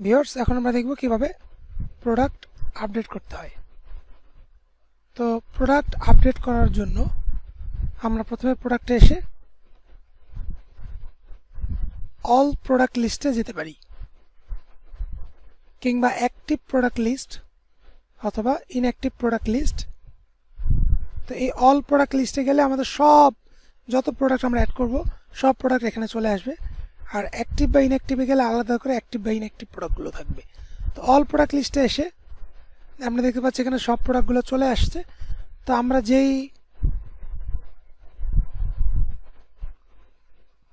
Viewers, এখন আমরা দেখব কিভাবে প্রোডাক্ট আপডেট করতে হয়। তো প্রোডাক্ট আপডেট করার জন্য আমরা প্রথমে প্রোডাক্টে এসে অল প্রোডাক্ট লিস্টে যেতে পারি, কিংবা অ্যাক্টিভ প্রোডাক্ট লিস্ট অথবা ইনঅ্যাক্টিভ প্রোডাক্ট লিস্ট। তো এই অল প্রোডাক্ট লিস্টে গেলে আমাদের সব যত প্রোডাক্ট আমরা অ্যাড করব সব প্রোডাক্ট এখানে চলে আসবে। আর অ্যাক্টিভ বা ইনঅ্যাক্টিভে গেলে আলাদা করে অ্যাক্টিভ বা ইনঅ্যাক্টিভ প্রোডাক্টগুলো থাকবে। তো অল প্রোডাক্ট লিস্টে এসে আমরা দেখতে পাচ্ছি এখানে সব প্রোডাক্টগুলো চলে আসছে। তো আমরা যেই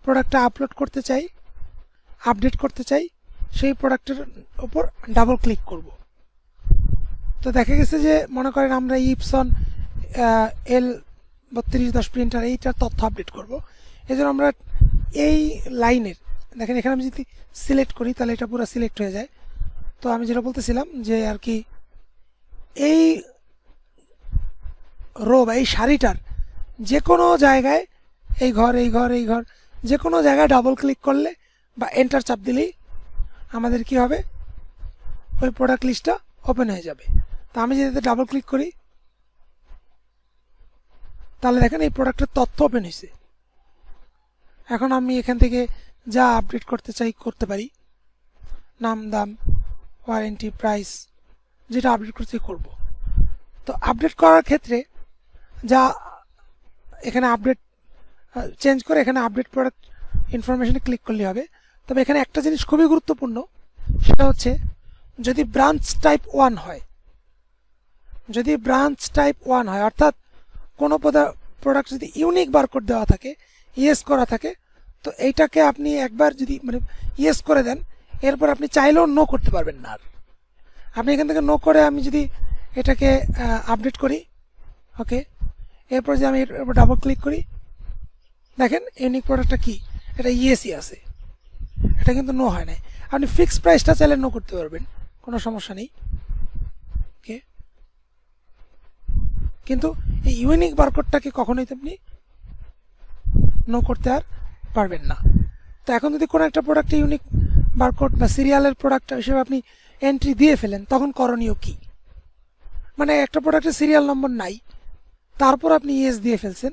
প্রোডাক্টটা আপলোড করতে চাই, আপডেট করতে চাই, সেই প্রোডাক্টের উপর ডাবল ক্লিক করব। তো দেখা গেছে যে মনে করেন আমরা ইপসন L3210 প্রিন্টার এইটার তথ্য আপডেট করব। এই জন্য আমরা এই লাইনের দেখেন এখানে আমি যদি সিলেক্ট করি তাহলে এটা পুরো সিলেক্ট হয়ে যায়। তো আমি যেটা বলতেছিলাম যে আর কি এই রো বা এই সারিটার যে কোনো জায়গায় এই ঘর যে কোনো জায়গায় ডাবল ক্লিক করলে বা এন্টার চাপ দিলেই আমাদের কি হবে, ওই প্রোডাক্ট লিস্টটা ওপেন হয়ে যাবে। তো আমি যদি ডাবল ক্লিক করি তাহলে দেখেন এই প্রোডাক্টের তথ্য ওপেন হয়েছে। এখন আমি এখান থেকে যা আপডেট করতে চাই করতে পারি, নাম, দাম, ওয়ারেন্টি, প্রাইস, যেটা আপডেট করতে করব। তো আপডেট করার ক্ষেত্রে যা এখানে আপডেট চেঞ্জ করে এখানে আপডেট প্রোডাক্ট ইনফরমেশনে ক্লিক করলে হবে। তবে এখানে একটা জিনিস খুবই গুরুত্বপূর্ণ, সেটা হচ্ছে যদি ব্রাঞ্চ টাইপ 1 হয়, যদি ব্রাঞ্চ টাইপ 1 হয় অর্থাৎ কোনো প্রোডাক্ট যদি ইউনিক বারকোড দেওয়া থাকে, ইয়েস করা থাকে, তো এইটাকে আপনি একবার যদি মানে ইয়েস করে দেন, এরপর আপনি চাইলেও নো করতে পারবেন না। আর আপনি এখান থেকে নো করে আমি যদি এটাকে আপডেট করি, ওকে, এরপর যে আমি এরপর ডাবল ক্লিক করি, দেখেন ইউনিক প্রোডাক্টটা কি, এটা ইয়েসই আছে, এটা কিন্তু নো হয় নাই। আপনি ফিক্সড প্রাইসটা চাইলে নো করতে পারবেন, কোনো সমস্যা নেই, ওকে। কিন্তু এই ইউনিক বারকোডটাকে কখনোই আপনি নো করতে আর পারবেন না। তো এখন যদি কোনো একটা প্রোডাক্টে ইউনিক বারকোড বা সিরিয়ালের প্রোডাক্ট হিসেবে আপনি এন্ট্রি দিয়ে ফেলেন, তখন করণীয় কি? মানে একটা প্রোডাক্টের সিরিয়াল নম্বর নাই, তারপর আপনি ইয়েস দিয়ে ফেলছেন,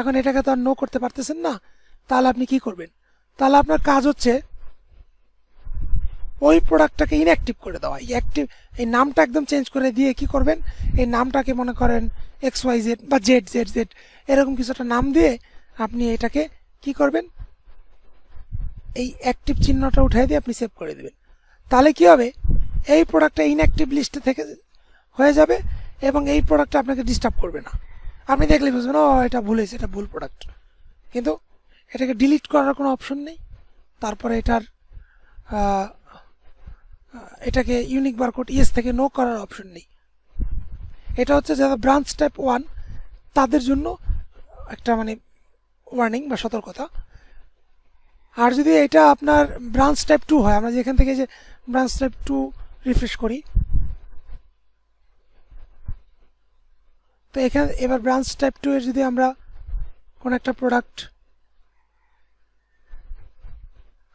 এখন এটাকে তো আর নো করতে পারতেছেন না। তাহলে আপনি কি করবেন? তাহলে আপনার কাজ হচ্ছে ওই প্রোডাক্টটাকে ইনঅ্যাক্টিভ করে দেওয়া। অ্যাক্টিভ এই নামটা একদম চেঞ্জ করে দিয়ে কি করবেন, এই নামটাকে মনে করেন XYZ বা ZZZ এরকম কিছু একটা নাম দিয়ে আপনি এটাকে কি করবেন, এই অ্যাক্টিভ চিহ্নটা উঠিয়ে দিয়ে আপনি সেভ করে দেবেন। তাহলে কি হবে, এই প্রোডাক্টটা ইনঅ্যাক্টিভ লিস্টে থেকে হয়ে যাবে এবং এই প্রোডাক্টটা আপনাকে ডিস্টার্ব করবে না। আপনি দেখলে বুঝবেন ও এটা ভুল হয়েছে, এটা ভুল প্রোডাক্ট। কিন্তু এটাকে ডিলিট করার কোনো অপশন নেই, তারপরে এটাকে ইউনিক বারকোড ইয়েস থেকে নো করার অপশন নেই। এটা হচ্ছে যারা ব্রাঞ্চ টাইপ 1 তাদের জন্য একটা মানে ওয়ার্নিং বা সতর্কতা। আর যদি এটা আপনার ব্রাঞ্চ টাইপ 2 হয়, আমরা যেখান থেকে যে ব্রাঞ্চ টাইপ 2 রিফ্রেশ করি, তো এখানে এবার ব্রাঞ্চ টাইপ 2 এর যদি আমরা কোনো একটা প্রোডাক্ট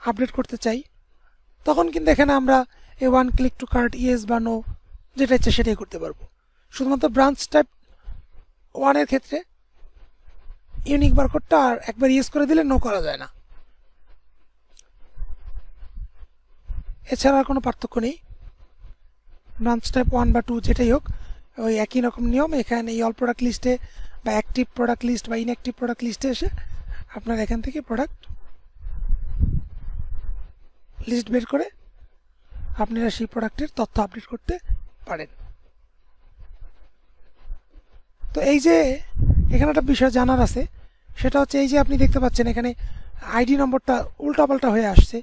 আপডেট করতে চাই, তখন কিন্তু এখানে আমরা এই one click to cart yes বা নো যেটা ইচ্ছে সেটাই করতে পারবো। শুধুমাত্র ব্রাঞ্চ টাইপ 1 এর ক্ষেত্রে ইউনিক বারকোডটা আর একবার ইয়েস করে দিলে নো করা যায় না। এছাড়া আর কোনো পার্থক্য নেই। ব্রাঞ্চ টাইপ 1 বা 2 যেটাই হোক, ওই একই রকম নিয়ম। এখানে এই অল প্রোডাক্ট লিস্টে বা অ্যাক্টিভ প্রোডাক্ট লিস্ট বা ইনঅ্যাক্টিভ প্রোডাক্ট লিস্টে এসে আপনার এখান থেকে প্রোডাক্ট লিস্ট বের করে আপনারা সেই প্রোডাক্টের তথ্য আপডেট করতে পারেন। তো এই যে এখানে একটা বিষয় জানার আছে, সেটা হচ্ছে এই যে আপনি দেখতে পাচ্ছেন এখানে আইডি নম্বরটা উল্টাপাল্টা হয়ে আসছে।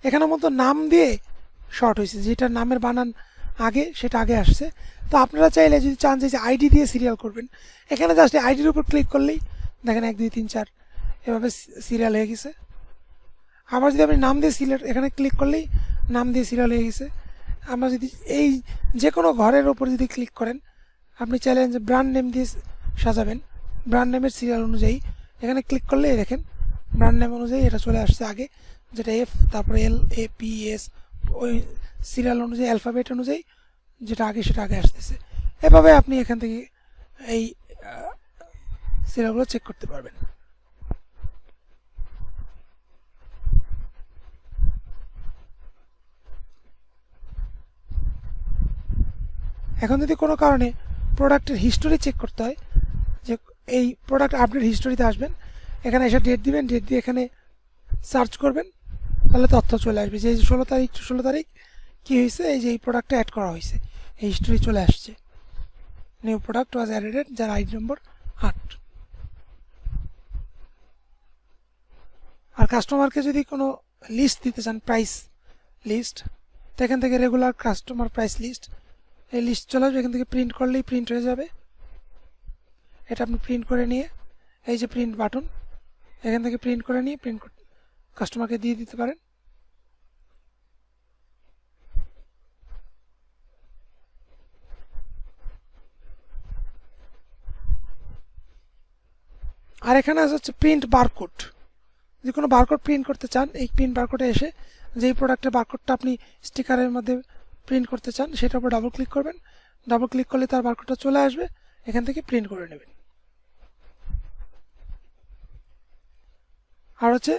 এখানে মতো নাম দিয়ে শর্ট হয়েছে, যেটা নামের বানান আগে সেটা আগে আসছে। তো আপনারা চাইলে যদি চান যে আইডি দিয়ে সিরিয়াল করবেন, এখানে জাস্ট আইডির উপর ক্লিক করলেই দেখেন 1 2 3 4 এভাবে সিরিয়াল হয়ে গেছে। আবার যদি আপনি নাম দিয়ে সিলেক্ট এখানে ক্লিক করলেই নাম দিয়ে সিরিয়াল হয়ে গেছে। আমরা যদি এই যে কোনো ঘরের ওপর যদি ক্লিক করেন, আপনি চাইলেন যে ব্র্যান্ড নেম দিয়ে সাজাবেন, ব্র্যান্ড নেমের সিরিয়াল অনুযায়ী এখানে ক্লিক করলেই দেখেন ব্র্যান্ড নেম অনুযায়ী এটা চলে আসছে আগে, যেটা F, তারপরে L, A, P, S, ওই সিরিয়াল অনুযায়ী অ্যালফাবেট অনুযায়ী যেটা আগে সেটা আগে আসতেছে। এভাবে আপনি এখান থেকে এই সিরিয়ালগুলো চেক করতে পারবেন। এখন যদি কোনো কারণে প্রোডাক্টের হিস্টোরি চেক করতে হয়, যে এই প্রোডাক্ট আপডেট হিস্টোরিতে আসবেন, এখানে এসে ডেট দিবেন, ডেট দিয়ে এখানে সার্চ করবেন, তাহলে তথ্য চলে আসবে যে 16 তারিখ কী হয়েছে, এই যে এই প্রোডাক্টটা অ্যাড করা হয়েছে, এই হিস্টোরি চলে আসছে। নিউ প্রোডাক্ট ওয়াজ অ্যাডেড, যার আইডি নম্বর 8। আর কাস্টমারকে যদি কোনো লিস্ট দিতে চান, প্রাইস লিস্ট, তো এখান থেকে রেগুলার কাস্টমার প্রাইস লিস্ট, এই লিস্ট চলে আসবে, এখান থেকে প্রিন্ট করলেই প্রিন্ট হয়ে যাবে। এটা আপনি প্রিন্ট করে নিয়ে এই যে প্রিন্ট বাটন, এখান থেকে প্রিন্ট করে নিয়ে কাস্টমারকে দিয়ে দিতে পারেন। আর এখানে হচ্ছে প্রিন্ট বারকোড, যদি কোনো বারকোড প্রিন্ট করতে চান, এই প্রিন্ট বারকোডে এসে যেই প্রোডাক্টের বারকোডটা আপনি স্টিকারের মধ্যে প্রিন্ট করতে চান সেটার উপর ডাবল ক্লিক করবেন, ডাবল ক্লিক করলে তার বারকোডটা চলে আসবে, এখান থেকে প্রিন্ট করে নেবেন। আর হচ্ছে